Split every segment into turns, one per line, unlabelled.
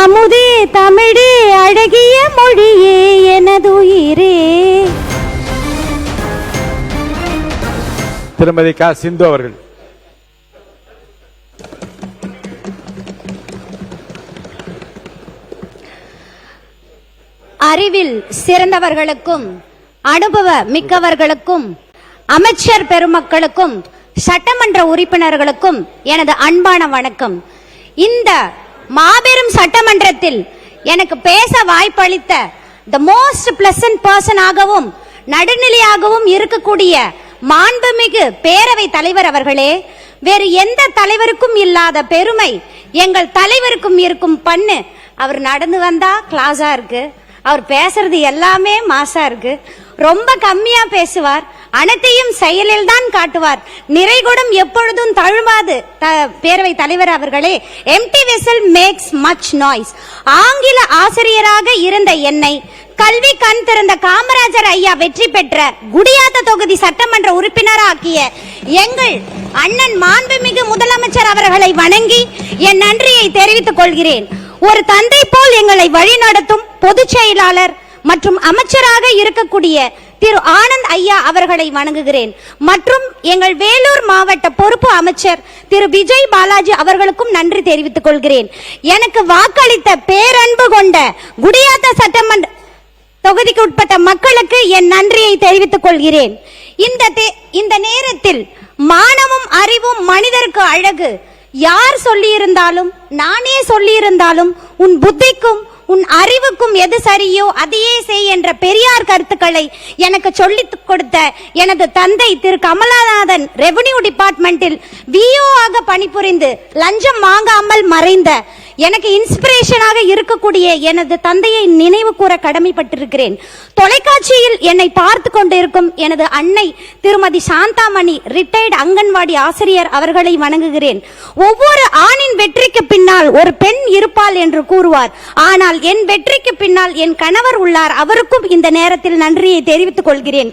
அமுதே தமிழே அழகிய மொழியே எனதுயிரே.
திருமதி க. சிந்து அவர்கள்.
அறிவில் சிறந்தவர்களுக்கும் அனுபவ மிக்கவர்களுக்கும் அமைச்சர் பெருமக்களுக்கும் சட்டமன்ற உறுப்பினர்களுக்கும் எனது அன்பான வணக்கம். இந்த மாபெரும் சட்டமன்றத்தில் எனக்கு பேச வாய்ப்பளித்த தி மோஸ்ட் பிளசன்ட் பர்சனாகவும் நடுநிலையாகவும் இருக்கக்கூடிய மாண்புமிகு பேரவை தலைவர் அவர்களே, வேறு எந்த தலைவருக்கும் இல்லாத பெருமை எங்கள் தலைவருக்கும் இருக்கும் பண்ணு. அவர் நடந்து வந்தா கிளாஸா இருக்கு, அவர் பேசுறது எல்லாமே மாசா இருக்கு, ரொம்ப கம்மியா பேசுவார், அனைத்தையும் செயலில் தான் காட்டுவார், நிறைகுடம் எப்பொழுதும் தழுவாது. பேரவை தலைவர் அவர்களே, empty vessel makes much noise. ஆங்கில ஆசிரியராக இருந்த என்னை கல்வி கண் திறந்த காமராஜர் ஐயா வெற்றி பெற்ற குடியாத்த தொகுதி சட்டமன்ற உறுப்பினராக்கிய எங்கள் அண்ணன் மாண்புமிகு முதலமைச்சர் அவர்களை வணங்கி என் நன்றியை தெரிவித்துக் கொள்கிறேன். ஒரு தந்தை போல் எங்களை வழிநடத்தும் பொதுச் செயலாளர் மற்றும் அமைச்சராக இருக்கக்கூடிய திரு ஆனந்த் ஐயா அவர்களை வணங்குகிறேன். மற்றும் எங்கள் வேலூர் மாவட்ட பொறுப்பு அமைச்சர் திரு விஜய் பாலாஜி அவர்களுக்கும் நன்றி தெரிவித்துக் கொள்கிறேன். எனக்கு வாக்களித்த பேரன்பு கொண்ட குடியாத்த சட்டமன்ற தொகுதிக்கு உட்பட்ட மக்களுக்கு என் நன்றியை தெரிவித்துக் கொள்கிறேன். இந்த நேரத்தில் மானமும் அறிவும் மனிதருக்கு அழகு. யார் சொல்லியிருந்தாலும் நானே சொல்லியிருந்தாலும் உன் புத்திக்கும் உன் அறிவுக்கும் எது சரியோ அதையே செய் என்ற பெரியார் கருத்துக்களை எனக்கு சொல்லிக் கொடுத்த எனது தந்தை திரு கமலநாதன் ரெவென்யூ டிபார்ட்மெண்டில் விஓ ஆக பணிபுரிந்து லஞ்சம் வாங்காமல் மறைந்த எனக்கு இன்ஸ்பிரேஷனாக இருக்கக்கூடிய எனது தந்தையை நினைவு கூற கடமைப்பட்டிருக்கிறேன். தொலைக்காட்சியில் என்னை பார்த்து கொண்டிருக்கும் எனது அன்னை திருமதி சாந்தாமணி ரிட்டையர்டு அங்கன்வாடி ஆசிரியர் அவர்களை வணங்குகிறேன். ஒவ்வொரு ஆணின் வெற்றிக்கு பின்னால் ஒரு பெண் இருப்பாள் என்று கூறுவார். ஆனால் என் வெற்றிக்கு பின்னால் என் கணவர் உள்ளார். அவருக்கும் இந்த நேரத்தில் நன்றியை தெரிவித்துக் கொள்கிறேன்.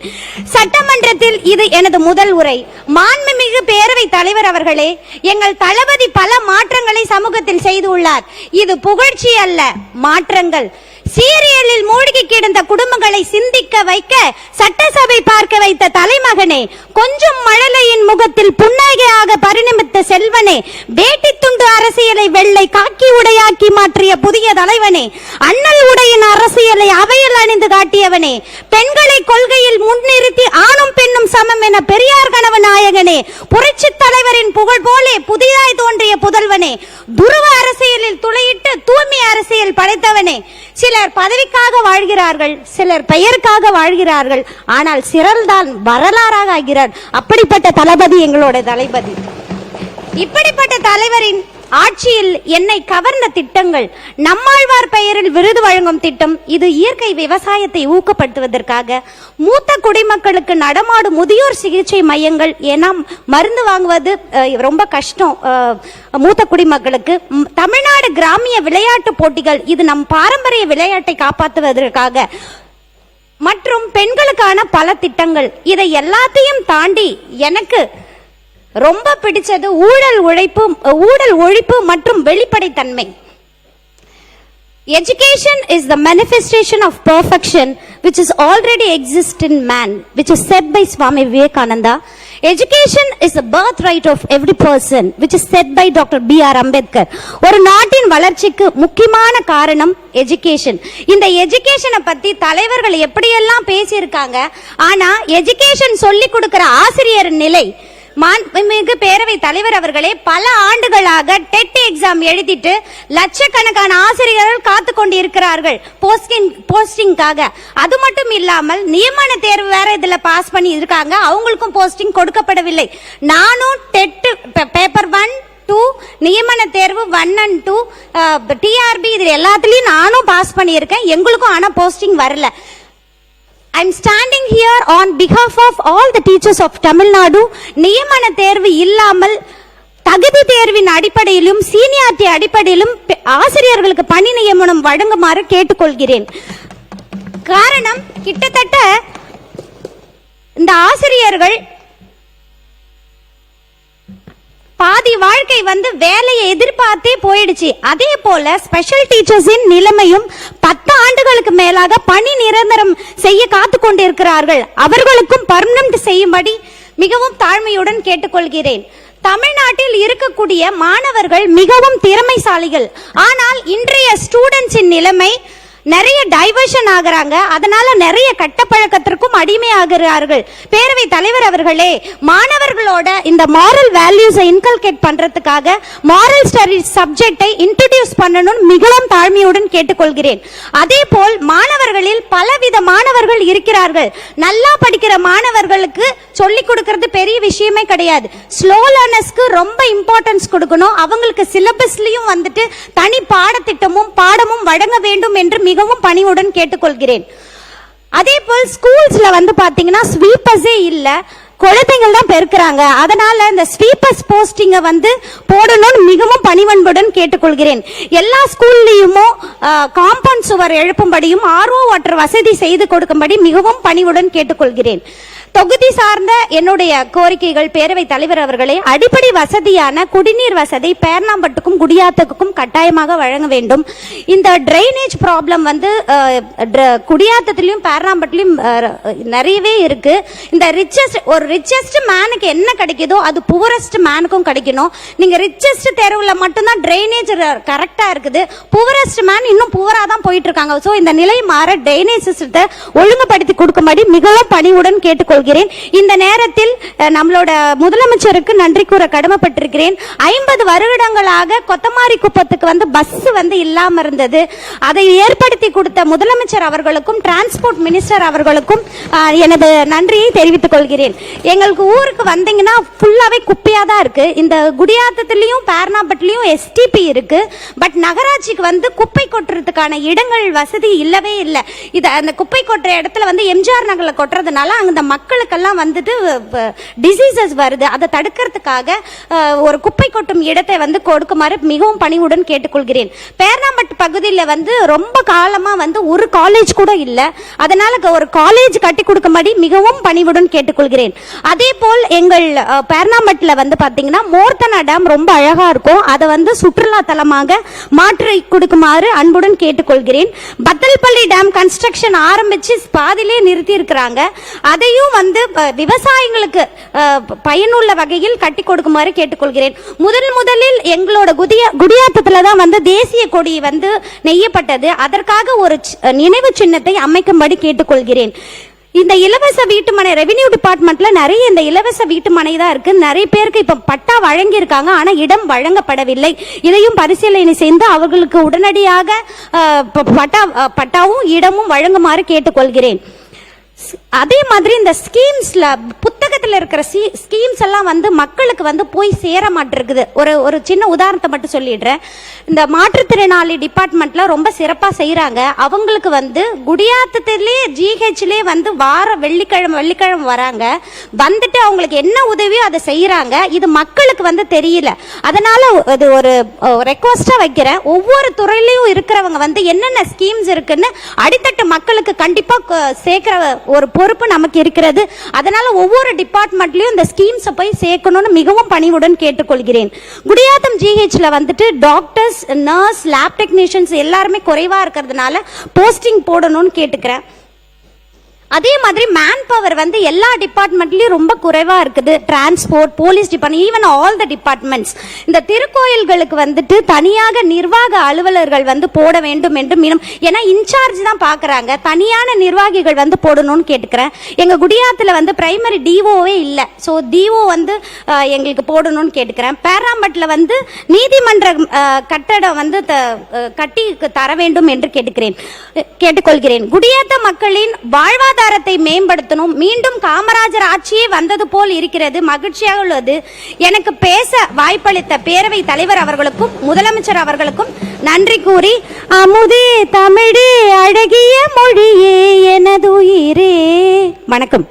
சட்டமன்றத்தில் இது எனது முதல் உரை. மாண்புமிகு பேரவை தலைவர் அவர்களே, எங்கள் தளபதி பல மாற்றங்களை சமூகத்தில் செய்துள்ளார். இது புகழ்ச்சி அல்ல, மாற்றங்கள். சீரியலில் மூழ்கி கிடந்த குடும்பங்களை சிந்திக்க வைக்க சட்டசபை பார்க்க வைத்த தலைமகனே, கொஞ்சம் மழலையின் முகத்தில் புன்னகையாக பரிணமித்த செல்வனே, வேட்டி துண்டு அரசியலை வெள்ளை காக்கி உடையாக்கி மாற்றிய புதிய தலைவனே, அண்ணல் உடையின் அரசியலை அவையில் அணிந்து காட்டியவனே, பெண்களை கொள்கையில் முன்னிறுத்தி ஆணும் பெண்ணும் சமம் என பெரியார் கனவு நாயகனே, புரட்சி தலைவரின் புகழ் போலே புதிதாய் தோன்றிய புதல்வனே, துருவ அரசியலில் துளையிட்டு தூய்மை அரசியல் படைத்தவனே. சிலர் பதவிக்காக வாழ்கிறார்கள், சிலர் பெயருக்காக வாழ்கிறார்கள், ஆனால் சிறல்தான் வரலாறாக ஆகிறார். அப்படிப்பட்ட தளபதி எங்களோட தளபதி. இப்படிப்பட்ட தலைவரின் ஆட்சியில் என்னை கவர்ந்த திட்டங்கள், நம்மாழ்வார் பெயரில் விருது வழங்கும் திட்டம். இது இயற்கை விவசாயத்தை ஊக்கப்படுத்துவதற்காக மூத்த குடிமக்களுக்கு நடமாடும் முதியோர் சிகிச்சை மையங்கள். ஏன்னா மருந்து வாங்குவது ரொம்ப கஷ்டம் மூத்த குடிமக்களுக்கு. தமிழ்நாடு கிராமிய விளையாட்டு போட்டிகள், இது நம் பாரம்பரிய விளையாட்டை காப்பாற்றுவதற்காக. மற்றும் பெண்களுக்கான பல திட்டங்கள். இதை எல்லாத்தையும் தாண்டி எனக்கு ரொம்ப பிடிச்சது ஊழல் ஒழிப்பு மற்றும் வெளிப்படைத்தன்மை. Education is the manifestation of perfection which is already exist in man, which is said by Swami Vivekananda. Education is the birthright of every person, which is said by Dr. B.R. Ambedkar. ஒரு நாட்டின் வளர்ச்சிக்கு முக்கியமான காரணம் education. இந்த எஜுகேஷனை பத்தி தலைவர்கள் எப்படியெல்லாம் பேசியிருக்காங்க. ஆனா எஜுகேஷன் சொல்லி கொடுக்கிற ஆசிரியர் நிலை. மாண்புமிகு பேரவை தலைவர் அவர்களே, பல ஆண்டுகளாக டெட் எக்ஸாம் எழுதிட்டு லட்சக்கணக்கான ஆசிரியர்கள் காத்து கொண்டு இருக்கிறார்கள் போஸ்டிங்காக. அது மட்டும் இல்லாமல் நியமன தேர்வு வேற இதுல பாஸ் பண்ணி இருக்காங்க, அவங்களுக்கும் போஸ்டிங் கொடுக்கப்படவில்லை. நானும் டெட் பேப்பர் 1, 2 நியமன தேர்வு 1 and 2 டிஆர்பி இது எல்லாத்துலயும் நானும் பாஸ் பண்ணியிருக்கேன், எங்களுக்கும் ஆனா போஸ்டிங் வரல. I'm standing here on behalf of all the teachers of Tamil Nadu. நியமன தேர்வு இல்லாமல் தகுதி தேர்வின் அடிப்படையிலும் சீனியாரிட்டி அடிப்படையிலும் ஆசிரியர்களுக்கு பணி நியமனம் வழங்குமாறு கேட்டுக்கொள்கிறேன். காரணம், கிட்டத்தட்ட இந்த ஆசிரியர்கள் பாதி வாழ்க்கை வந்து வேலையை எதிர்பார்த்தே போயிடுச்சு. அதே போல ஸ்பெஷல் டீச்சர்ஸின் நிலைமையும் 10 ஆண்டுகளுக்கு மேலாக பணி நிரந்தரம் செய்ய காத்து கொண்டிருக்கிறார்கள். அவர்களுக்கும் பர்மனன்ட் செய்யும்படி மிகவும் தாழ்மையுடன் கேட்டுக்கொள்கிறேன். தமிழ்நாட்டில் இருக்கக்கூடிய மாணவர்கள் மிகவும் திறமைசாலிகள். ஆனால் இன்றைய ஸ்டூடெண்ட்ஸின் நிலைமை நிறைய டைவர்ஷன் ஆகுறாங்க. அதனால நிறைய கட்டப்பழக்கத்திற்கும் அடிமையாகிறார்கள். பேரவை தலைவர் அவர்களே, மாணவர்களோட இந்த மாரல் வேல்யூஸை இன்கல்கேட் பண்றதுக்காக மாரல் ஸ்டடீஸ் சப்ஜெக்டை இன்ட்ரோடியூஸ் பண்ணணும் மிகவும் தாழ்மையுடன் கேட்டுக்கொள்கிறேன். அதே போல் மாணவர்களில் பலவித மாணவர்கள் இருக்கிறார்கள். நல்லா படிக்கிற மாணவர்களுக்கு சொல்லிக் கொடுக்கிறது பெரிய விஷயமே கிடையாது. ஸ்லோ லேர்னர்ஸ்க்கு ரொம்ப இம்பார்ட்டன்ஸ் கொடுக்கணும். அவங்களுக்கு சிலபஸ்லயும் வந்துட்டு தனி பாடத்திட்டமும் பாடமும் வழங்க வேண்டும் என்று மிகவும் பணிவுடன் கேட்டுக்கொள்கிறேன். அதே போல் ஸ்கூல்ஸ்ல வந்து பாத்தீங்கன்னா ஸ்வீப்பர்ஸே இல்ல, குழந்தைகள் தான் பெருக்கிறாங்க. அதனால இந்த ஸ்வீப்பர்ஸ் போஸ்டிங்க வந்து போடணும்னு மிகவும் பணிவன்புடன் கேட்டுக்கொள்கிறேன். எல்லா ஸ்கூல்லயுமோ காம்பவுண்ட் சுவர் எழுப்பும்படியும் RO வாட்டர் வசதி செய்து கொடுக்கும்படி மிகவும் பணிவுடன் கேட்டுக்கொள்கிறேன். தொகுதி சார்ந்த என்னுடைய கோரிக்கைகள் பேரவை தலைவர் அவர்களே, அடிப்படை வசதியான குடிநீர் வசதி பேர்ணாம்பட்டுக்கும் குடியாத்தத்துக்கும் கட்டாயமாக வழங்க வேண்டும். இந்த டிரைனேஜ் ப்ராப்ளம் வந்து குடியாத்தத்திலும் பேர்ணாம்பட்டிலும் நிறையவே இருக்கு. இந்த ரிச்சஸ்ட் மேனுக்கு என்ன கிடைக்குதோ அது புவரஸ்ட் மேனுக்கும் கிடைக்கணும். நீங்க ரிச்சஸ்ட் தெருவில் மட்டும்தான் டிரைனேஜ் கரெக்டா இருக்குது, புவரஸ்ட் மேன் இன்னும் புவரா தான் போயிட்டு இருக்காங்க. சோ இந்த நிலை மாற டிரைனேஜ் சிஸ்டத்தை ஒழுங்குபடுத்தி கொடுக்கும்படி மிகவும் பணிவுடன் கேட்டுக்கொள்கிறேன். இந்த நேரத்தில் நம்மளோட முதலமைச்சருக்கு நன்றி கூற கடமைப்பட்டிருக்கிறேன். 50 வருடங்களாக கொத்தமாரி குப்பத்துக்கு வந்து பஸ் வந்து இல்லாம இருந்தது. அதை ஏற்படுத்தி கொடுத்த முதலமைச்சர் அவர்களுக்கும் டிரான்ஸ்போர்ட் மினிஸ்டர் அவர்களுக்கும் எனது நன்றியை தெரிவித்துக் கொள்கிறேன். எங்களுக்கு ஊருக்கு வந்தீங்கன்னா ஃபுல்லாவே குப்பையா தான் இருக்கு. இந்த குடியாத்தத்திலையும் பேர்ணாம்பட்டிலையும் STP இருக்கு. பட் நகராட்சிக்கு வந்து குப்பை கொட்டுறதுக்கான இடங்கள் வசதி இல்லவே இல்லை. இது அந்த குப்பை கொட்டுற இடத்துல வந்து MGR நகர்ல கொட்டுறதுனால அந்த மக்களுக்கெல்லாம் வந்துட்டு டிசீசஸ் வருது. அதை தடுக்கிறதுக்காக ஒரு குப்பை கொட்டும் இடத்தை வந்து கொடுக்குமாறு மிகவும் பணிவுடன் கேட்டுக்கொள்கிறேன். பேர்ணாம்பட்டு பகுதியில் வந்து ரொம்ப காலமா வந்து ஒரு காலேஜ் கூட இல்லை. அதனால ஒரு காலேஜ் கட்டி கொடுக்கும்படி மிகவும் பணிவுடன் கேட்டுக்கொள்கிறேன். அதே போல் எங்கள் பேர்ணாம்பட்டில் வந்து பாத்தீங்கன்னா மோர்த்தனா டேம் ரொம்ப அழகா இருக்கும். அதை வந்து சுற்றுலா தலமாக மாற்றி கொடுக்குமாறு அன்புடன் கேட்டுக்கொள்கிறேன். பத்தல்பள்ளி டேம் கன்ஸ்ட்ரக்ஷன் ஆரம்பிச்சு பாதியிலே நிறுத்தி இருக்கிறாங்க. அதையும் வந்து விவசாயிகளுக்கு பயனுள்ள வகையில் கட்டி கொடுக்குமாறு கேட்டுக்கொள்கிறேன். முதலில் எங்களோட குடியாத்தத்துல தான் வந்து தேசிய கொடி வந்து நெய்யப்பட்டது. அதற்காக ஒரு நினைவு சின்னத்தை அமைக்கும்படி கேட்டுக்கொள்கிறேன். இந்த இலவச வீட்டுமனை ரெவென்யூ டிபார்ட்மெண்ட்ல நிறைய இந்த இலவச வீட்டுமனை தான் இருக்கு. நிறைய பேருக்கு இப்ப பட்டா வழங்கி இருக்காங்க, ஆனா இடம் வழங்கப்படவில்லை. இதையும் பரிசீலனை செய்து அவர்களுக்கு உடனடியாக பட்டாவும் இடமும் வழங்குமாறு கேட்டுக்கொள்கிறேன். அதே மாதிரி இந்த ஸ்கீம்ஸ்ல புத்தகத்தில் இருக்கிற ஸ்கீம்ஸ் எல்லாம் வந்து மக்களுக்கு வந்து போய் சேர மாட்டிருக்குது. ஒரு சின்ன உதாரணத்தை மட்டும் சொல்லிடுறேன். இந்த மாற்றுத்திறனாளி டிபார்ட்மெண்ட்ல ரொம்ப சிறப்பா செய்யறாங்க. அவங்களுக்கு வந்து குடியாத்தத்திலே GHலே வந்து வார வெள்ளிக்கிழமை வராங்க. வந்துட்டு அவங்களுக்கு என்ன உதவியோ அதை செய்யறாங்க. இது மக்களுக்கு வந்து தெரியல. அதனால இது ஒரு ரெக்வஸ்டா வைக்கிறேன். ஒவ்வொரு துறையிலையும் இருக்கிறவங்க வந்து என்னென்ன ஸ்கீம்ஸ் இருக்குன்னு அடித்தட்டு மக்களுக்கு கண்டிப்பா சேர்க்கிற ஒரு பொறுப்பு நமக்கு இருக்கிறது. அதனால ஒவ்வொரு டிபார்ட்மெண்ட்லயும் இந்த ஸ்கீம்ஸ் போய் சேர்க்கணும்னு மிகவும் பணிவுடன் கேட்டுக்கொள்கிறேன். குடியாத்தம் GHல வந்துட்டு டாக்டர்ஸ், நர்ஸ், லேப் டெக்னீஷியன்ஸ் எல்லாருமே குறைவா இருக்கிறதுனால போஸ்டிங் போடணும்னு கேட்டுக்கிறேன். அதே மாதிரி மேன் பவர் வந்து எல்லா டிபார்ட்மெண்ட்லயும் ரொம்ப குறைவா இருக்குது. Transport, police department, even all the departments. இந்த திருக்கோயில்களுக்கு வந்துட்டு தனியாக நிர்வாக அலுவலர்கள் வந்து போட வேண்டும் என்று ஏன்னா இன்சார்ஜ் தான் பாக்குறாங்க. தனியான நிர்வாகிகள் வந்து போடணும்னு கேட்டுக்கிறேன். எங்க குடியாத்துல வந்து பிரைமரி DOவே இல்லை. ஸோ DO வந்து எங்களுக்கு போடணும்னு கேட்டுக்கிறேன். பேராம்பட்டில் வந்து நீதிமன்ற கட்டடம் வந்து கட்டி தர வேண்டும் என்று கேட்டுக்கொள்கிறேன். குடியாத்த மக்களின் வாழ்வாதார மேம்படுத்தணும். மீண்டும் காமராஜர் ஆட்சியே வந்தது போல் இருக்கிறது. மகிழ்ச்சியாக உள்ளது. எனக்கு பேச வாய்ப்பளித்த பேரவை தலைவர் அவர்களுக்கும் முதலமைச்சர் அவர்களுக்கும் நன்றி கூறி, அமுதே தமிழே அழகிய மொழியே எனதுயிரே, வணக்கம்.